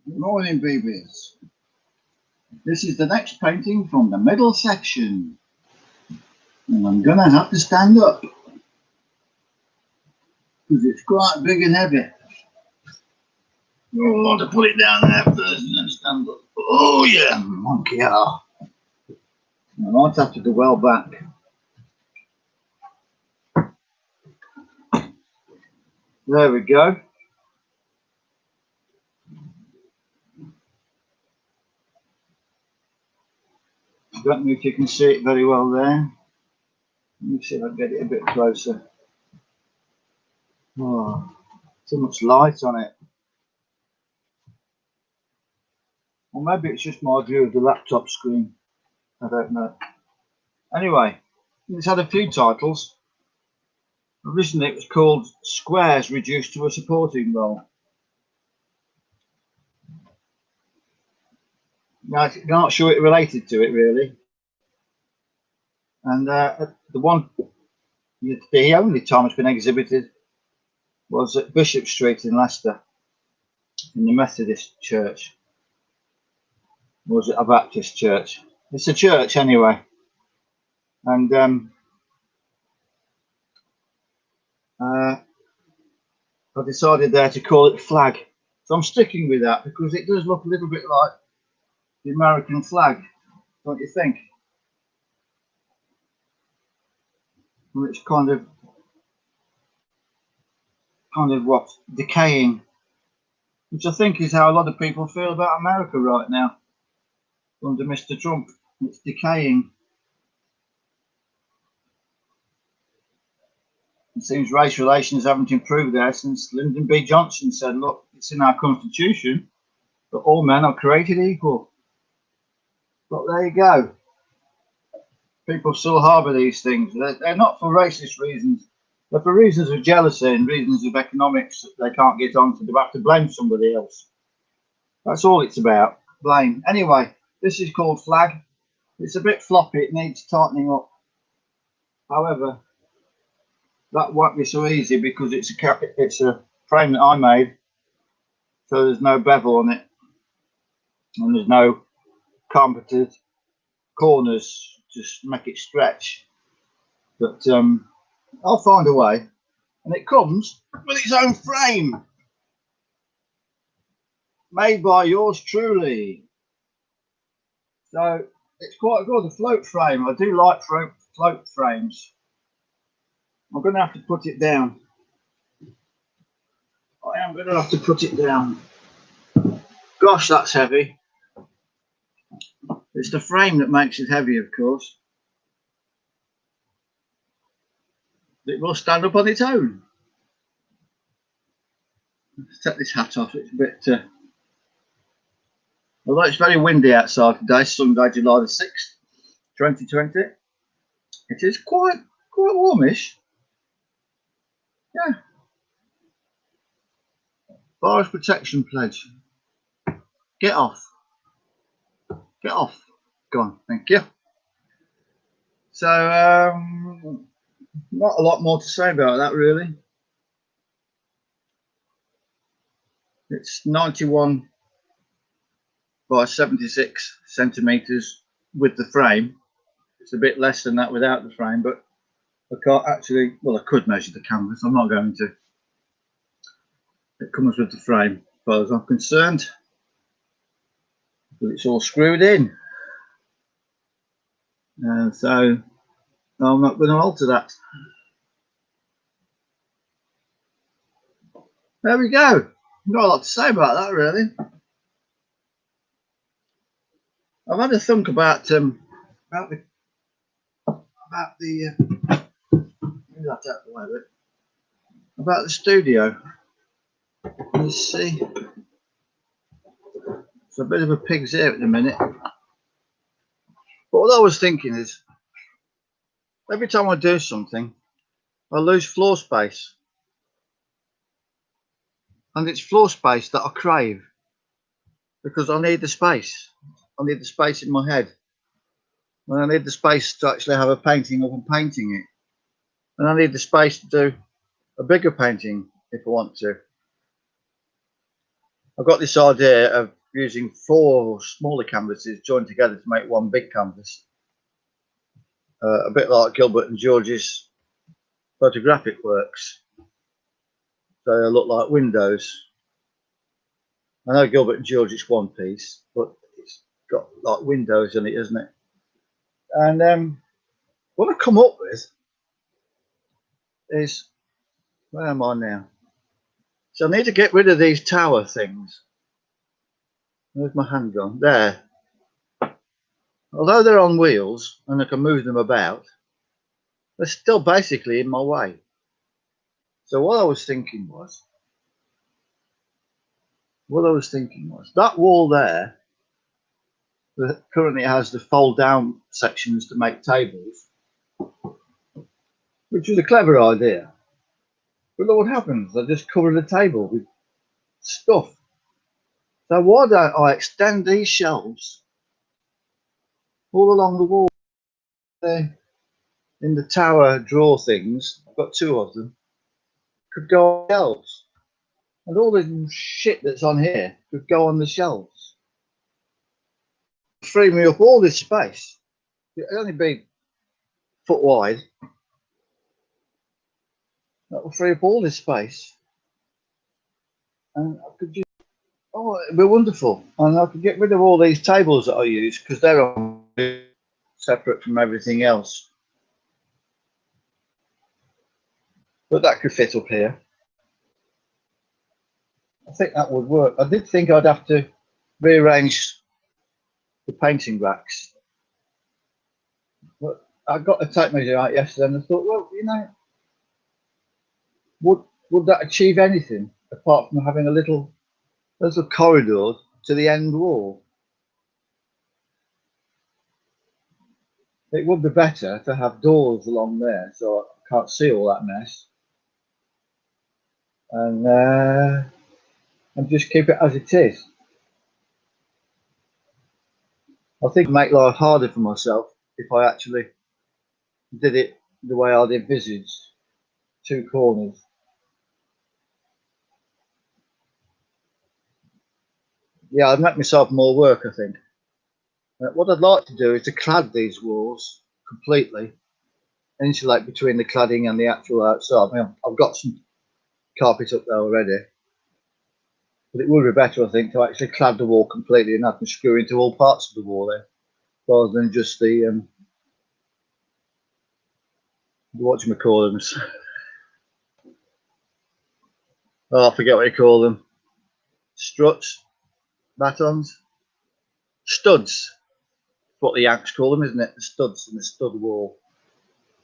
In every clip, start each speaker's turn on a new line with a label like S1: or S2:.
S1: Good morning, babies. This is the next painting from the middle section. And I'm gonna have to stand up because it's quite big and heavy. You'll want to put it down there first and then stand up. Oh yeah, monkey are. I might have to go well back. There we go. I don't know if you can see it very well there. Let me see if I can get it a bit closer. Oh, too much light on it. Or maybe it's just my view of the laptop screen. I don't know. Anyway, it's had a few titles. Originally it was called Squares Reduced to a Supporting Role. Now, I'm not sure it related to it really. And the only time it's been exhibited was at Bishop Street in Leicester, in the Methodist Church. Or was it a Baptist church? It's a church anyway. And I decided there to call it Flag. So I'm sticking with that because it does look a little bit like the American flag, don't you think? Well, it's kind of what, decaying, which I think is how a lot of people feel about America right now under Mr. Trump. It's decaying. It seems race relations haven't improved there since Lyndon B. Johnson said, look, it's in our constitution that all men are created equal. But there you go. People still harbour these things. They're not for racist reasons. They're for reasons of jealousy and reasons of economics that they can't get on, so they have to blame somebody else. That's all it's about, blame. Anyway, this is called Flag. It's a bit floppy, it needs tightening up. However, that won't be so easy because it's a frame that I made, so there's no bevel on it, and there's no carpeted corners to make it stretch. But I'll find a way, and it comes with its own frame, made by yours truly. So it's quite good, a float frame. I do like float frames. I'm going to have to put it down. I am going to have to put it down. Gosh, that's heavy. It's the frame that makes it heavy, of course. It will stand up on its own. Let's take this hat off. It's a bit... although it's very windy outside today, Sunday, July the 6th, 2020. It is quite warmish. Yeah. Forest Protection Pledge. Get off. Get off. Go on, thank you. So, not a lot more to say about that, really. It's 91 by 76 centimetres with the frame. It's a bit less than that without the frame, but I can't actually, well, I could measure the canvas. I'm not going to. It comes with the frame, as far as I'm concerned. But it's all screwed in. So I'm not going to alter that. There we go. Not a lot to say about that, really. I've had a think about the studio. Let's see. It's a bit of a pig's ear at the minute. But what I was thinking is, every time I do something, I lose floor space. And it's floor space that I crave. Because I need the space. I need the space in my head. And I need the space to actually have a painting of and painting it. And I need the space to do a bigger painting if I want to. I've got this idea of using 4 smaller canvases joined together to make one big canvas. A bit like Gilbert and George's photographic works. So they look like windows. I know Gilbert and George is one piece, but it's got like windows in it, isn't it? And what I've come up with is, where am I now? So I need to get rid of these tower things. Where's my hand gone? There. Although they're on wheels and I can move them about, they're still basically in my way. So what I was thinking was that wall there that currently has the fold down sections to make tables, which is a clever idea. But look what happens, I just cover the table with stuff. So why don't I extend these shelves all along the wall there in the tower drawer things? I've got 2 of them. Could go on shelves. And all the shit that's on here could go on the shelves. Free me up all this space. It'll only be foot wide. That will free up all this space. And I could just, oh, it'd be wonderful. And I could get rid of all these tables that I use because they're separate from everything else. But that could fit up here. I think that would work. I did think I'd have to rearrange the painting racks. But I got a tape measure out yesterday and I thought, well, you know, would that achieve anything apart from having a little corridor to the end wall? It would be better to have doors along there so I can't see all that mess. And just keep it as it is. I think it'd make life harder for myself if I actually did it the way I'd envisaged, 2 corners. Yeah, I'd make myself more work, I think. What I'd like to do is to clad these walls completely, insulate between the cladding and the actual outside. I mean, I've got some carpet up there already, but it would be better, I think, to actually clad the wall completely and have to screw into all parts of the wall there, rather than just the whatchamacallums. Oh, I forget what you call them. Struts, batons, studs. What the Yanks call them, isn't it? The studs in the stud wall.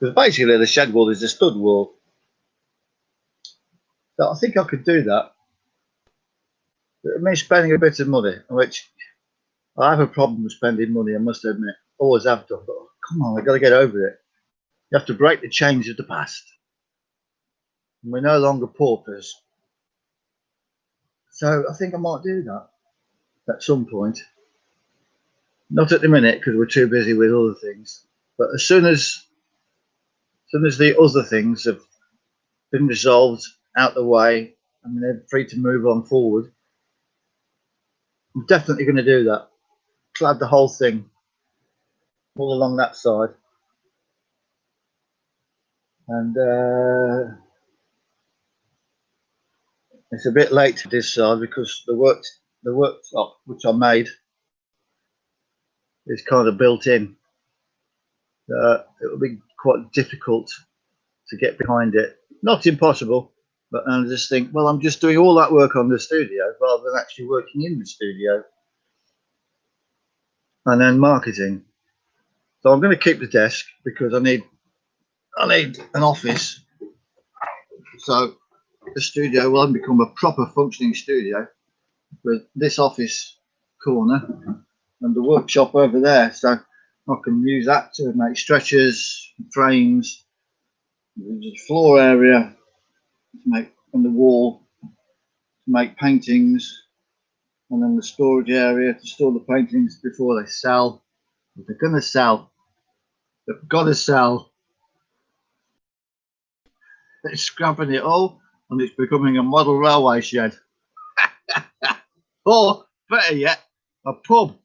S1: Because basically the shed wall is a stud wall. So I think I could do that. It means spending a bit of money, which I have a problem with spending money, I must admit. Always have done, but come on, I've got to get over it. You have to break the chains of the past. And we're no longer paupers. So I think I might do that at some point. Not at the minute because we're too busy with other things. But as soon as the other things have been resolved, out the way, I mean, they're free to move on forward, I'm definitely going to do that. Clad the whole thing all along that side. And it's a bit late to this side because the worktop which I made is kind of built in. It will be quite difficult to get behind it. Not impossible, but I just think, well, I'm just doing all that work on the studio rather than actually working in the studio. And then marketing. So I'm going to keep the desk because I need an office. So the studio will then become a proper functioning studio with this office corner and the workshop over there. So I can use that to make stretchers, frames, the floor area to make on the wall to make paintings, and then the storage area to store the paintings before they sell. If they're going to sell, they've got to sell. They're scrapping it all and it's becoming a model railway shed. Or Better yet, a pub.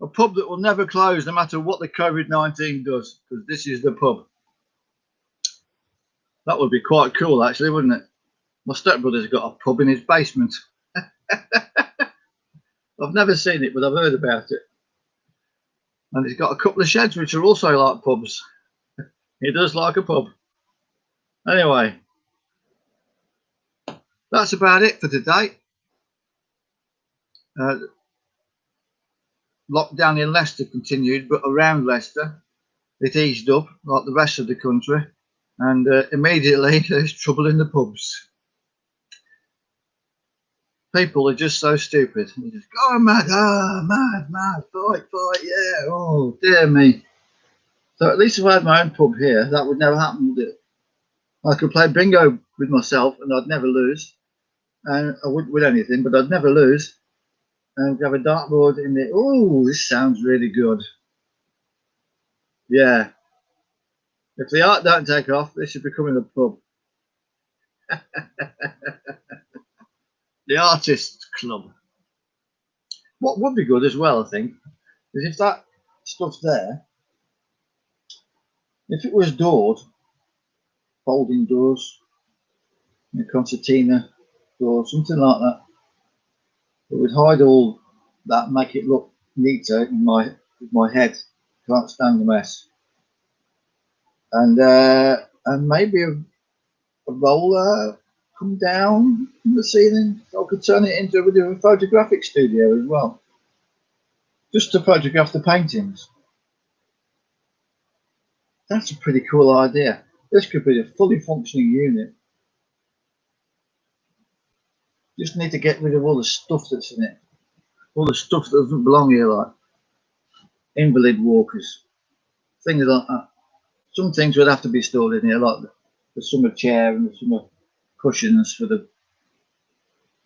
S1: A pub that will never close no matter what the COVID-19 does, because this is the pub. That would be quite cool, actually, wouldn't it? My stepbrother's got a pub in his basement. I've never seen it, but I've heard about it. And he's got a couple of sheds which are also like pubs. He does like a pub. Anyway, that's about it for today. Lockdown in Leicester continued, but around Leicester, it eased up like the rest of the country. And immediately there's trouble in the pubs. People are just so stupid. You just go, oh, mad, fight, yeah, oh, dear me. So at least if I had my own pub here, that would never happen, would it? I could play bingo with myself and I'd never lose. And I wouldn't win anything, but I'd never lose. And have a dartboard in there. Oh, this sounds really good. Yeah. If the art don't take off, this is becoming a pub. The Artists Club. What would be good as well, I think, is if that stuff there, if it was doored, folding doors, a concertina door, something like that, it would hide all that, make it look neater in my head. Can't stand the mess. And maybe a roller come down from the ceiling, so I could turn it into a bit of a photographic studio as well, just to photograph the paintings. That's a pretty cool idea. This could be a fully functioning unit. Just need to get rid of all the stuff that's in it, all the stuff that doesn't belong here, like invalid walkers, things like that. Some things would have to be stored in here, like the summer chair and the summer cushions for the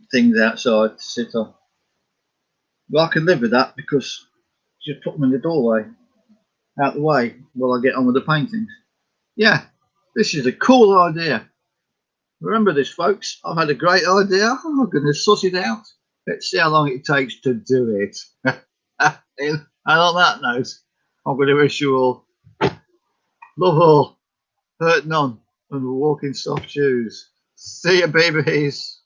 S1: things outside to sit on. But I can live with that because just put them in the doorway, out the way, while I get on with the paintings. Yeah, this is a cool idea. Remember this, folks. I've had a great idea. I'm going to suss it out. Let's see how long it takes to do it. And on that note, I'm going to wish you all love all, hurt none, and walk in soft shoes. See you, babies.